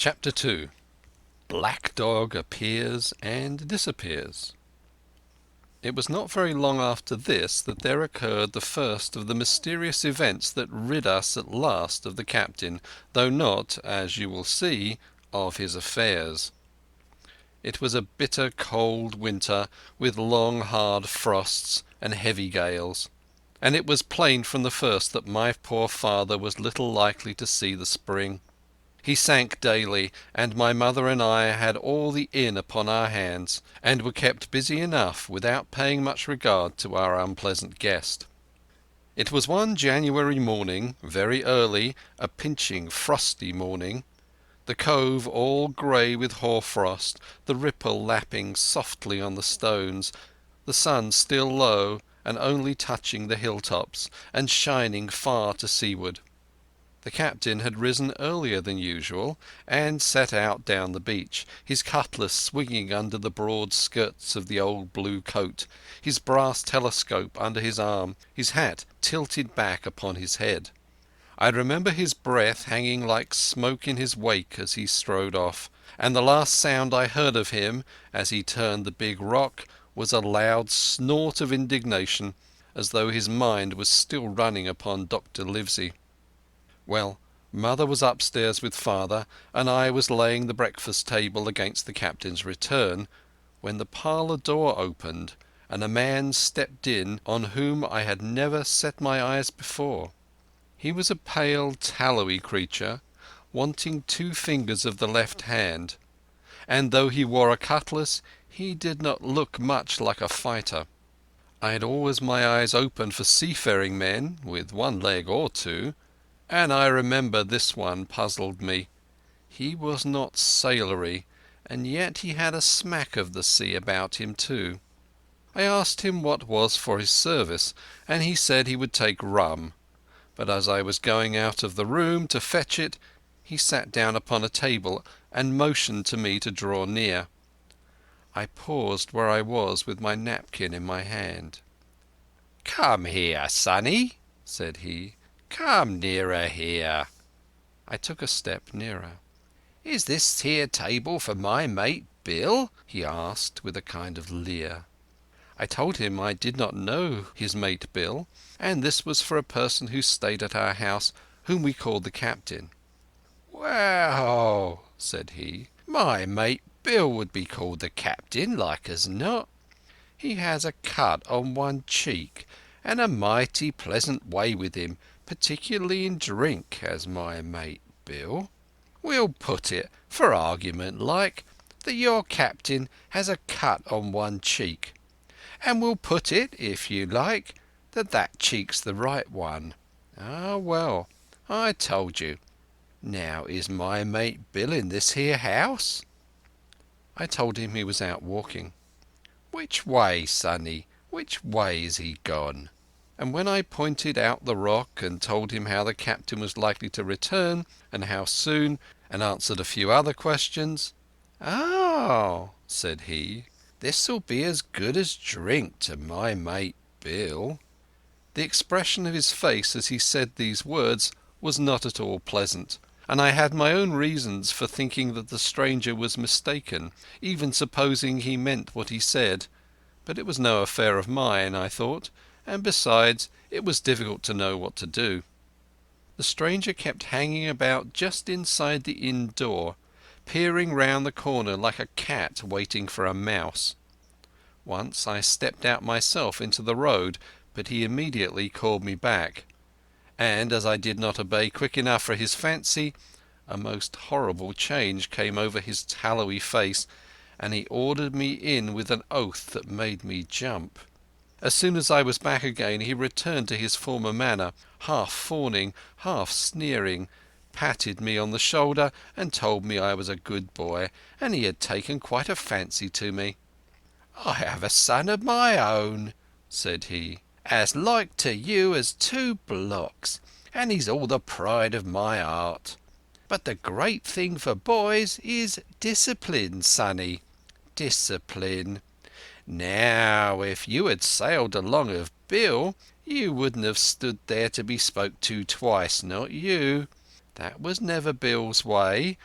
Chapter 2. Black Dog Appears and Disappears. It was not very long after this that there occurred the first of the mysterious events that rid us at last of the captain, though not, as you will see, of his affairs. It was a bitter cold winter, with long hard frosts and heavy gales, and it was plain from the first that my poor father was little likely to see the spring. He sank daily, and my mother and I had all the inn upon our hands, and were kept busy enough without paying much regard to our unpleasant guest. It was one January morning, very early, a pinching, frosty morning, the cove all grey with hoarfrost, the ripple lapping softly on the stones, the sun still low and only touching the hilltops, and shining far to seaward. The captain had risen earlier than usual and set out down the beach, his cutlass swinging under the broad skirts of the old blue coat, his brass telescope under his arm, his hat tilted back upon his head. I remember his breath hanging like smoke in his wake as he strode off, and the last sound I heard of him as he turned the big rock was a loud snort of indignation, as though his mind was still running upon Dr. Livesey. Well, mother was upstairs with father, and I was laying the breakfast table against the captain's return, when the parlour door opened and a man stepped in on whom I had never set my eyes before. He was a pale, tallowy creature, wanting 2 fingers of the left hand, and though he wore a cutlass, he did not look much like a fighter. I had always my eyes open for seafaring men with 1 leg or 2, and I remember this one puzzled me. He was not sailory, and yet he had a smack of the sea about him too. I asked him what was for his service, and he said he would take rum, but as I was going out of the room to fetch it, he sat down upon a table and motioned to me to draw near. I paused where I was with my napkin in my hand. "Come here, sonny," said he. "Come nearer here." I took a step nearer. "Is this here table for my mate Bill?" he asked with a kind of leer. I told him I did not know his mate Bill, and this was for a person who stayed at our house, whom we called the captain. "Well," said he, "my mate Bill would be called the captain, like as not. He has a cut on 1 cheek, and a mighty pleasant way with him, particularly in drink, has my mate Bill. We'll put it, for argument like, that your captain has a cut on 1 cheek, and we'll put it, if you like, that cheek's the right one. Ah, well, I told you. Now, is my mate Bill in this here house?" I told him he was out walking. "Which way, sonny? Which way is he gone?" And when I pointed out the rock and told him how the captain was likely to return and how soon, and answered a few other questions, "Oh," said he, "this'll be as good as drink to my mate Bill." The expression of his face as he said these words was not at all pleasant, and I had my own reasons for thinking that the stranger was mistaken, even supposing he meant what he said. But it was no affair of mine, I thought, and besides it was difficult to know what to do. The stranger kept hanging about just inside the inn door, peering round the corner like a cat waiting for a mouse. Once I stepped out myself into the road, but he immediately called me back, and as I did not obey quick enough for his fancy, a most horrible change came over his tallowy face, and he ordered me in with an oath that made me jump. As soon as I was back again he returned to his former manner, half fawning, half sneering, patted me on the shoulder and told me I was a good boy, and he had taken quite a fancy to me. "I have a son of my own," said he, "as like to you as 2 blocks, and he's all the pride of my heart. But the great thing for boys is discipline, sonny, discipline. Now, if you had sailed along of Bill, you wouldn't have stood there to be spoke to twice, not you. That was never Bill's way.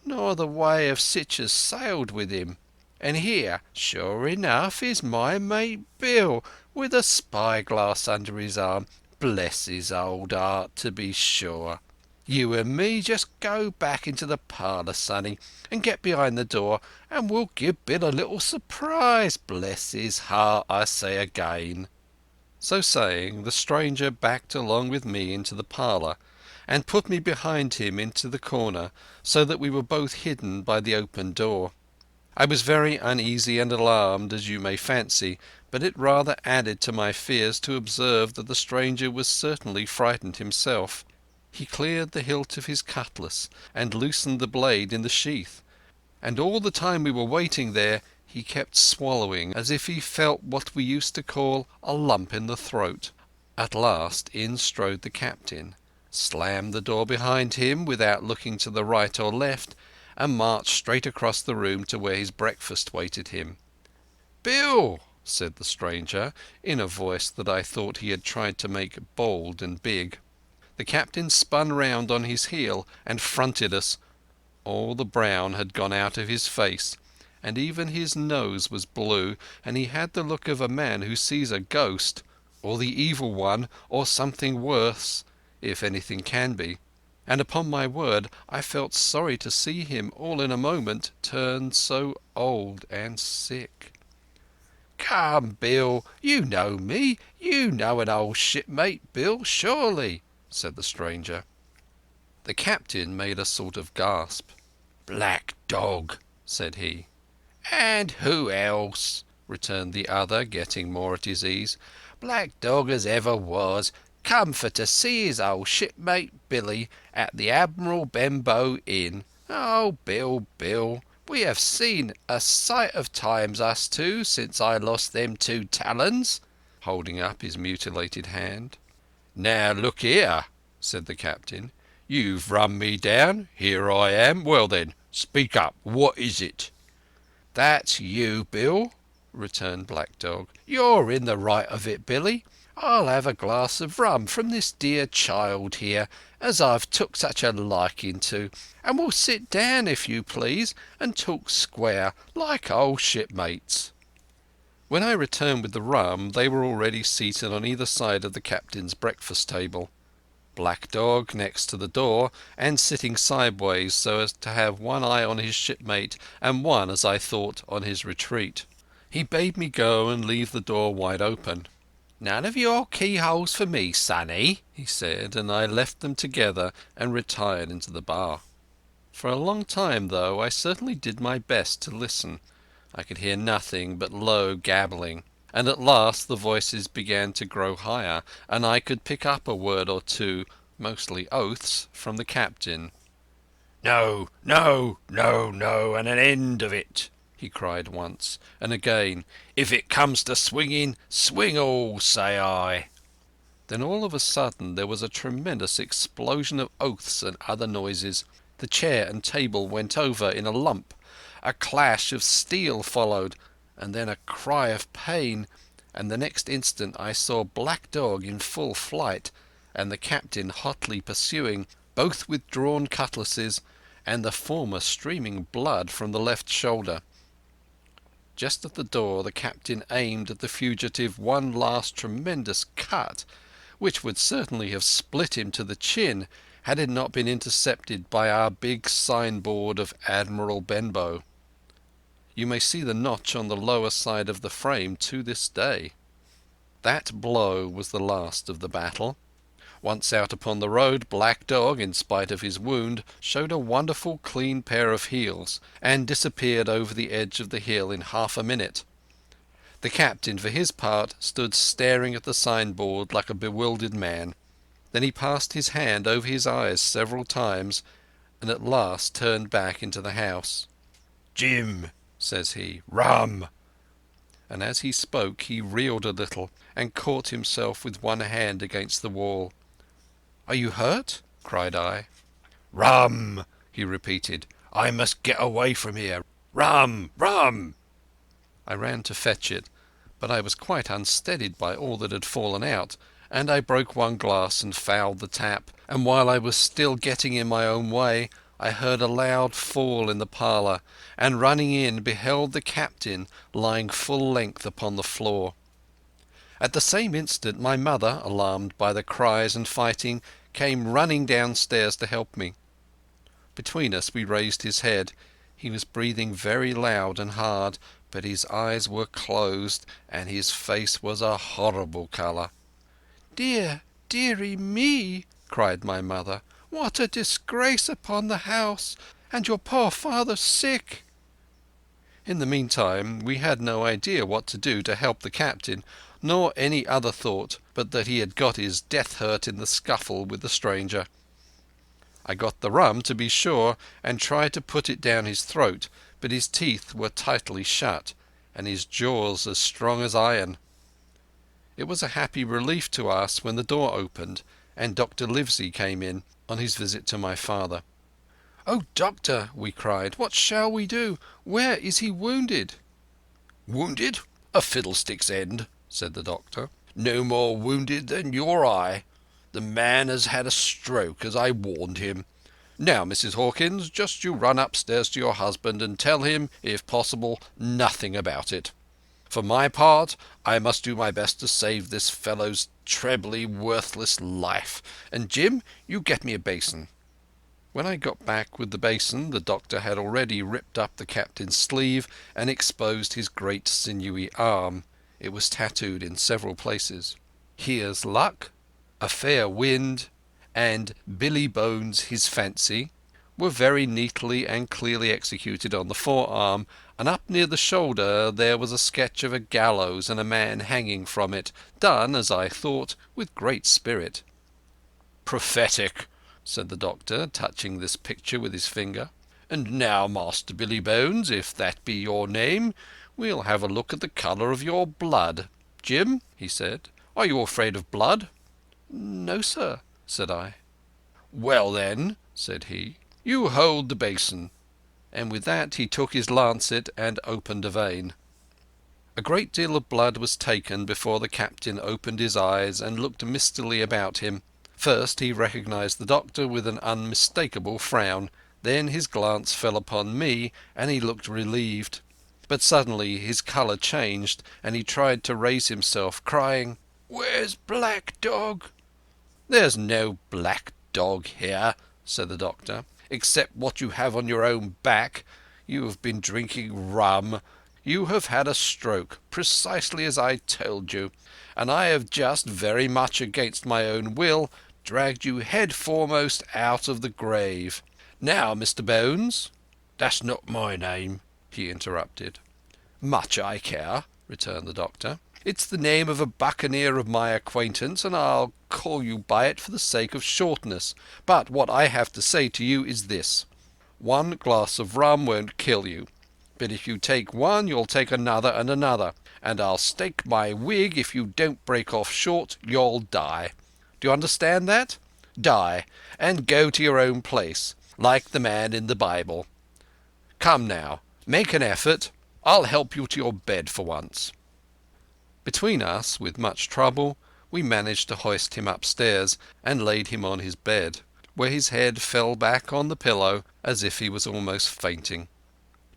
nor the way of sich as sailed with him. And here, sure enough, is my mate Bill, with a spyglass under his arm. Bless his old heart, to be sure. You and me just go back into the parlour, sonny, and get behind the door, and we'll give Bill a little surprise. Bless his heart, I say again." So saying, the stranger backed along with me into the parlour, and put me behind him into the corner, so that we were both hidden by the open door. I was very uneasy and alarmed, as you may fancy, but it rather added to my fears to observe that the stranger was certainly frightened himself. He cleared the hilt of his cutlass and loosened the blade in the sheath, and all the time we were waiting there he kept swallowing as if he felt what we used to call a lump in the throat. At last in strode the captain, slammed the door behind him without looking to the right or left, and marched straight across the room to where his breakfast waited him. "Bill," said the stranger, in a voice that I thought he had tried to make bold and big. The captain spun round on his heel and fronted us. All the brown had gone out of his face, and even his nose was blue, and he had the look of a man who sees a ghost, or the evil one, or something worse, if anything can be. And upon my word I felt sorry to see him all in a moment turn so old and sick. "Come, Bill, you know me. You know an old shipmate, Bill, surely," said the stranger. The captain made a sort of gasp. "Black Dog," said he. "And who else?" returned the other, getting more at his ease. "Black Dog as ever was, come for to see his old shipmate Billy at the Admiral Benbow Inn. Oh, Bill, Bill, we have seen a sight of times, us two, since I lost them 2 talons," holding up his mutilated hand. "Now look here," said the captain. "You've run me down. Here I am. Well then, speak up. What is it?" "That's you, Bill," returned Black Dog. "You're in the right of it, Billy. I'll have a glass of rum from this dear child here, as I've took such a liking to, and we'll sit down, if you please, and talk square, like old shipmates." When I returned with the rum, they were already seated on either side of the captain's breakfast table. Black Dog next to the door, and sitting sideways so as to have one eye on his shipmate and one, as I thought, on his retreat. He bade me go and leave the door wide open. "None of your keyholes for me, sonny," he said, and I left them together and retired into the bar. For a long time, though, I certainly did my best to listen. I could hear nothing but low gabbling, and at last the voices began to grow higher, and I could pick up a word or two, mostly oaths, from the captain. "No, no, no, no, and an end of it," he cried once, and again, "If it comes to swinging, swing all, say I." Then all of a sudden there was a tremendous explosion of oaths and other noises. The chair and table went over in a lump. A clash of steel followed, and then a cry of pain, and the next instant I saw Black Dog in full flight, and the captain hotly pursuing, both with drawn cutlasses, and the former streaming blood from the left shoulder. Just at the door the captain aimed at the fugitive one last tremendous cut, which would certainly have split him to the chin had it not been intercepted by our big signboard of Admiral Benbow. You may see the notch on the lower side of the frame to this day. That blow was the last of the battle. Once out upon the road, Black Dog, in spite of his wound, showed a wonderful clean pair of heels, and disappeared over the edge of the hill in half a minute. The captain, for his part, stood staring at the signboard like a bewildered man. Then he passed his hand over his eyes several times, and at last turned back into the house. "Jim," says he, "rum!" And as he spoke he reeled a little, and caught himself with one hand against the wall. "Are you hurt?" cried I. "Rum!" he repeated. "I must get away from here. Rum! Rum!" I ran to fetch it, but I was quite unsteadied by all that had fallen out, and I broke one glass and fouled the tap, and while I was still getting in my own way, I heard a loud fall in the parlour, and running in beheld the captain lying full length upon the floor. At the same instant my mother, alarmed by the cries and fighting, came running downstairs to help me. Between us we raised his head. He was breathing very loud and hard, but his eyes were closed, and his face was a horrible colour. "Dear, dearie me!" cried my mother. "What a disgrace upon the house! And your poor father sick!" In the meantime we had no idea what to do to help the captain, nor any other thought but that he had got his death hurt in the scuffle with the stranger. I got the rum, to be sure, and tried to put it down his throat, but his teeth were tightly shut, and his jaws as strong as iron. It was a happy relief to us when the door opened, and Dr. Livesey came in on his visit to my father. "Oh, doctor," we cried, "what shall we do? Where is he wounded?" "Wounded? A fiddlestick's end," said the doctor. "No more wounded than your eye. The man has had a stroke, as I warned him. Now, Mrs. Hawkins, just you run upstairs to your husband and tell him, if possible, nothing about it. For my part, I must do my best to save this fellow's trebly worthless life. And Jim, you get me a basin." When I got back with the basin, the doctor had already ripped up the captain's sleeve and exposed his great sinewy arm. It was tattooed in several places. "Here's luck," "A fair wind," and "Billy Bones his fancy" were very neatly and clearly executed on the forearm, and up near the shoulder there was a sketch of a gallows and a man hanging from it, done, as I thought, with great spirit. "Prophetic," said the doctor, touching this picture with his finger. "And now, Master Billy Bones, if that be your name, we'll have a look at the colour of your blood. Jim," he said, "are you afraid of blood?" "No, sir," said I. "Well, then," said he, "you hold the basin." And with that he took his lancet and opened a vein. A great deal of blood was taken before the captain opened his eyes and looked mistily about him. First he recognized the doctor with an unmistakable frown. Then his glance fell upon me, and he looked relieved. But suddenly his colour changed, and he tried to raise himself, crying, "Where's Black Dog?" "There's no black dog here," said the doctor, "except what you have on your own back. You have been drinking rum. You have had a stroke, precisely as I told you, and I have just, very much against my own will, dragged you head foremost out of the grave. Now, Mr. Bones—" "That's not my name," he interrupted. "Much I care," returned the doctor. "It's the name of a buccaneer of my acquaintance, and I'll call you by it for the sake of shortness. But what I have to say to you is this. One glass of rum won't kill you, but if you take one you'll take another and another, and I'll stake my wig if you don't break off short you'll die. Do you understand that? Die, and go to your own place, like the man in the Bible. Come now, make an effort. I'll help you to your bed for once." Between us, with much trouble, we managed to hoist him upstairs and laid him on his bed, where his head fell back on the pillow as if he was almost fainting.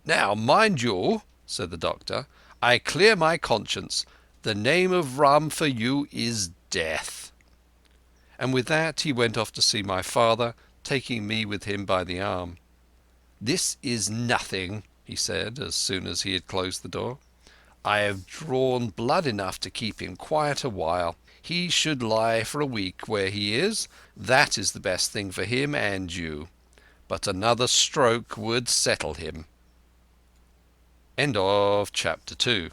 "Now, mind you," said the doctor, "I clear my conscience. The name of rum for you is death." And with that he went off to see my father, taking me with him by the arm. "This is nothing," he said, as soon as he had closed the door. "I have drawn blood enough to keep him quiet a while. He should lie for a week where he is. That is the best thing for him and you. But another stroke would settle him." End of chapter 2.